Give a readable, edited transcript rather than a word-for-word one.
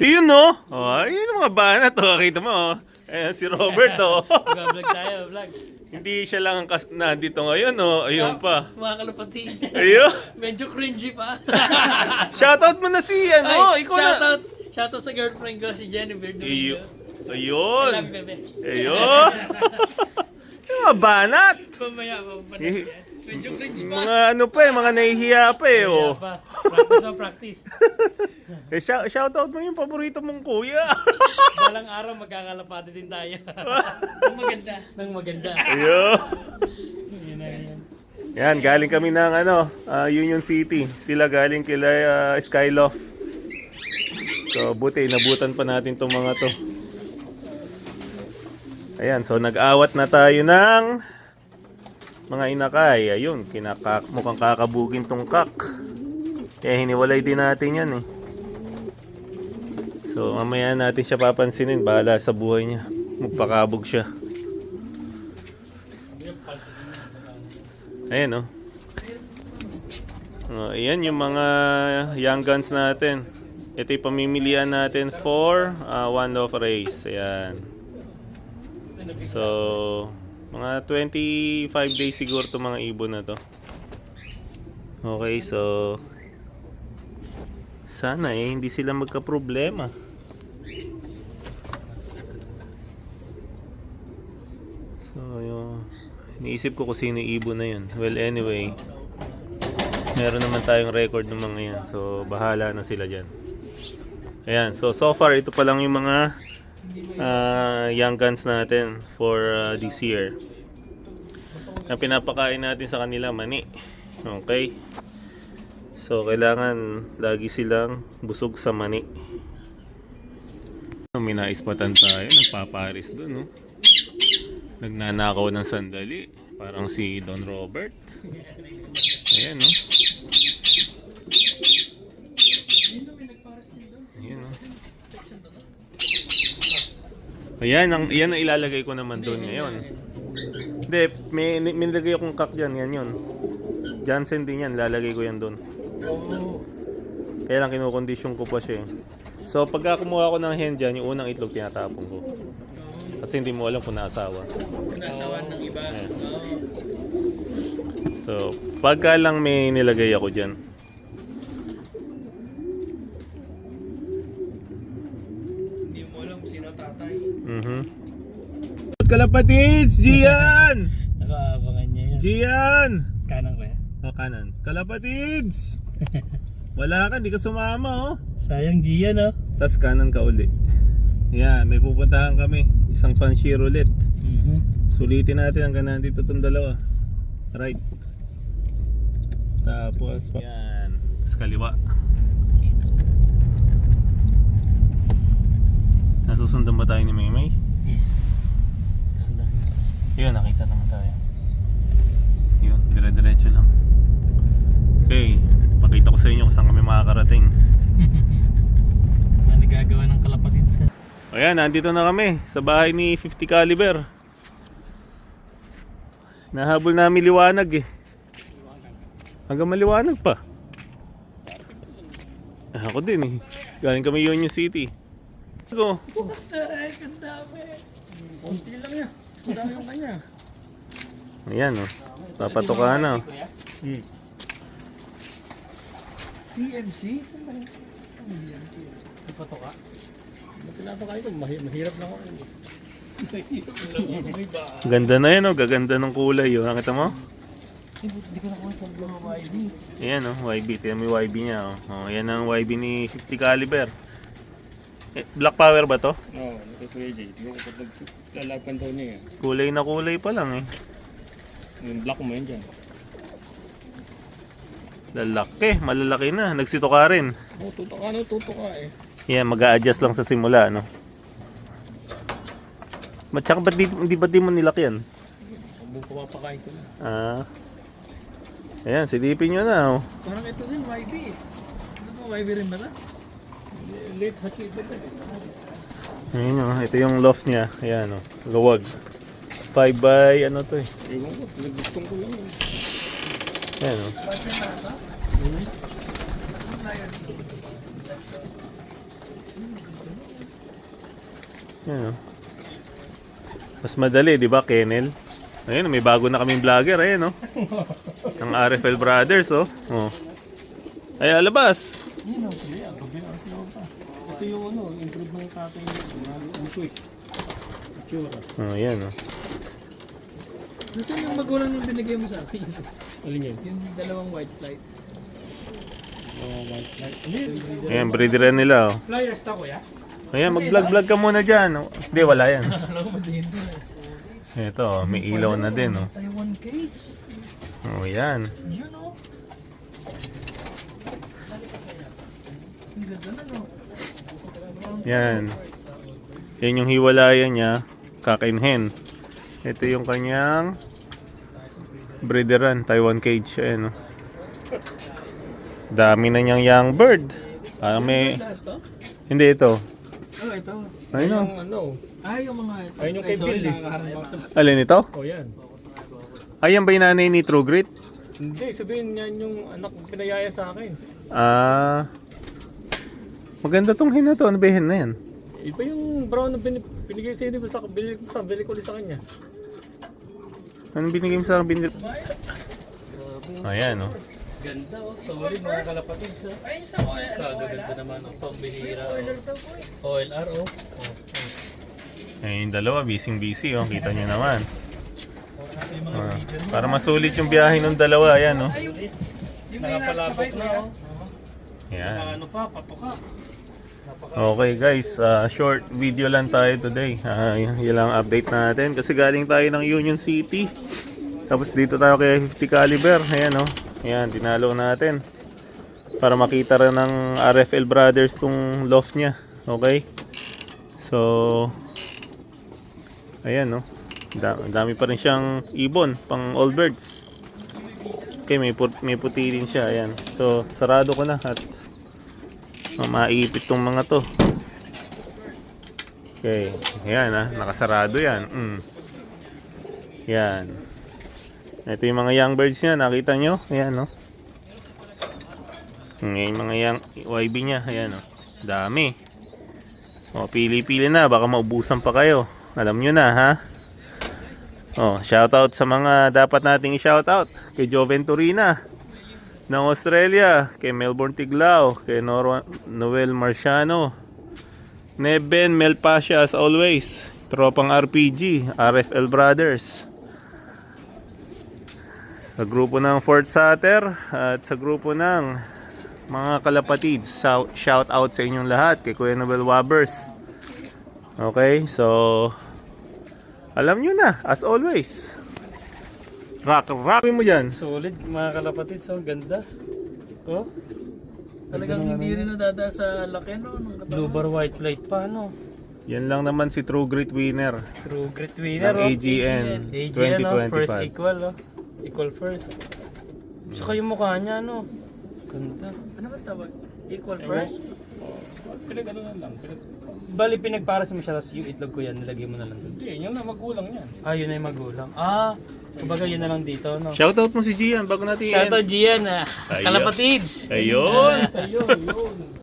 Yun no? Oh, yun ang mga banat to. Kita mo oh. Ayan si Robert oh. Vlog tayo, vlog. Hindi siya lang ang nandito ngayon oh. Ayun pa. Mga kalapatids. Ayun. Medyo cringy pa. Shoutout mo na si ano. Ikaw na. Shoutout sa girlfriend ko, si Jennifer Domingo. Ayun. I love you, bebe. Ayun. Yung mga banat. Mamaya, mapapanat yan. Medyo cringe pa. Mga ano pa eh, mga nahihiya pa eh oh. Practice na practice. Eh, shoutout mo yung paborito mong kuya. Balang araw magkakalapati din tayo. Nang maganda. Nang maganda. Ayun. Yan na yan. Yan, galing kami ng ano, Union City. Sila galing kila Skyloft. So, buti, nabutan pa natin tong mga to. Ayan, so nag-awat na tayo ng mga inakay. Ayun, mukhang kakabugin tong kak. Kaya hiniwalay din natin yan eh. So, mamaya natin siya papansinin. Bahala sa buhay niya. Magpakabog siya. Ayan oh. Ayan yung mga young guns natin. Ito yung pamimilian natin for one off race. Ayan. So, mga 25 days siguro to mga ibon na to. Okay, so sana eh hindi sila magka-problema. So, yung iniisip ko kung sino yung ibon na yun. Well, anyway, meron naman tayong record ng mga yan. So, bahala na sila dyan. Ayan, so far, ito pa lang yung mga young guns natin for this year. Na pinapakain natin sa kanila mani. Okay? So, kailangan lagi silang busog sa mani. May naispatan tayo, nagpaparis dun, no? Nagnanakaw ng sandali. Parang si Don Robert. Ayan, no? Ayan, no? Ayan, yan ang ilalagay ko naman doon ngayon. Hindi, may nilagay akong kak dyan. Yan yun. Jansen din yan. Lalagay ko yan doon. Kaya lang kinukondisyon ko pa siya. So, pagka kumuha ko ng hen dyan, yung unang itlog tinatapon ko. Kasi hindi mo alam kung naasawa. Nasawan ng iba. Ayan. So, pagka lang may nilagay ako dyan. Hindi mo alam kung sino tatay. Kalapatids! Gian! Nakaabangan niya yan. Gian! Kanang ko yan. O, kanan. Kalapatids! Wala ka, di ka sumama oh. Sayang Gian oh. Tas kanan ka uli. Yan, may pupuntahan kami. Isang fancy roulette. Sulitin natin hanggang nandito itong dalawa. Right. Tapos, yan. Sa kaliwa. Nasusundan ba tayo ni Maymay? Yun, nakita naman tayo. Yun, dire-diretso lang. Okay, pakita ko sa inyo kung saan kami makakarating. Ano nagagawa ng kalapatids? Ayan, nandito na kami sa bahay ni 50 Caliber. Nahabol namin liwanag eh. Hanggang maliwanag pa. Ako din eh. Galing kami Union City. Go. Ay, kandami. Kunti lang yan. Madami yung kanya. Ayan oh. Papatoka na oh. TMC? Saan ba yun? Ipatoka? Pinapakain ko, mahirap lang ako. Ganda na yan oh. Gaganda ng kulay oh. Nakita mo? Hindi ko nakuha sa mga YB. Ayan oh. YB. Tignan mo yung YB niya oh. Oh, ayan ang YB ni 50 Caliber. Black Power ba to? Oo, ito Kuya Jay. Di ko kapag lalapan daw niya eh. Kulay na kulay pa lang eh. Yung black mo yun dyan. Lalaki, malalaki na. Nagsito ka rin. Oo, tuto ka eh. Yan, mag-a-adjust lang sa simula, no? Tsaka ba't di mo nilaki yan? Habang pumapakain ko na. Ayan, silipin nyo na, oh. Parang ito din, YB. Ano ba, YB rin ba na? Late hatch ito eh. Ayan, oh. Ito yung loft niya. Ayan, oh. Luwag. 5 by, ano to eh. Ewan ko, nagdistong ko lang yun. Ayan, oh. Yan, oh. Mas madali, di ba, kennel? Ayun, may bago na kaming vlogger, ayun, oh. Ang RFL Brothers, oh. Oh. Ay, alabas. Ito yung ano, improve ng tatay yung quick. Itsura. Oh, yan, oh. Nasaan yung magulang yung binigay mo sa akin? Alin yan? Yung dalawang white light. White light. Ayan, breederan nila, oh. Flyers ta kuya? Ayan, mag-vlog-vlog ka muna dyan. Oh. Hindi, wala yan. Alam ko din. Ito, oh, may ilaw na din, oh. Taiwan cage. Oh, yan. Yun o. Ang ganda na no. Yan. Yan yung hiwalayan niya, kakainhen. Ito yung kanyang breederan, Taiwan cage. Ayan, oh. Dami na niyang young bird. Parang may... Hindi ito. Oh, ito. Ayun, oh. Yung ano, Ay, yung mga ito. ayun yung kay sorry, Bill eh. nakakaharap ako sa... Alin ito? Oh yan. Ayan ba yung nanay ni True Grit? Hindi, sabihin yan yung anak pinayaya sa akin. Ah... Maganda tong hen na to. Ano ba yung hen na yan? Iba yung brown na binigay sa inyo, bili ko ulit sa kanya. Anong binigay mo sa akin? Ayan, oh. Ganda oh. Sorry mga kalapatid sa... Ay, sa OLR. Kagaganda naman oh. Pambihira oh. OLR oh. Ayun yung dalawa, busy oh. Kita nyo naman. Ah, para masulit yung biyahe ng dalawa, ayan, oh. Yung may nakasabay na oh. Ayan. Ano pa, patuka. Okay guys, short video lang tayo today. Yan lang update natin kasi galing tayo ng Union City. Tapos dito tayo kay 50 caliber. Ayan, oh. Ayan, dinalo natin. Para makita rin ng RFL Brothers tong loft niya. Okay? So, ayan, oh. Dami pa rin siyang ibon, pang all birds. Okay, may puti din siya. Ayan. So, sarado ko na at maipit tong mga to. Okay. Ayan, nakasarado yan. Yan. Ito yung mga young birds niya. Nakita nyo? Ayan, no? Yung mga young YB niya. Ayan, no? Dami. O, pili-pili na. Baka maubusan pa kayo. Alam nyo na, ha? Oh, shoutout sa mga dapat nating i-shoutout. Kay Joven Turina ng Australia, kay Melbourne Tiglao, kay Noel Marciano, Neben Melpasha as always, Tropang RPG, RFL Brothers, sa grupo ng Fort Sutter at sa grupo ng mga kalapatids. Shout out sa inyong lahat, kay Kuya Nobel Wabers. Okay, so alam nyo na, as always. Rock mo dyan. Solid mga kalapatid, so ganda. Oh. Talagang hindi rin nadada sa laki no. Blue bar white light pa no. Yan lang naman si True Grit winner True Grit winner ng oh. AGN AGN no, first 2025. equal oh. Equal first. Saka yung mukha niya no. Ganda. Ano ba tawag? Equal first? Pinag-ano lang. Bali pinagparas mo siya, tapos yung itlog ko yan, nilagay mo na lang doon. Hindi, yun na magulang yan. Ah, yun na yung magulang. Ah, kumbaga yun na lang dito, no? Shoutout mo si Gian bago natin Shoutout Gian, Ayun. kalapatids! Ayun. Sa'yo, yun.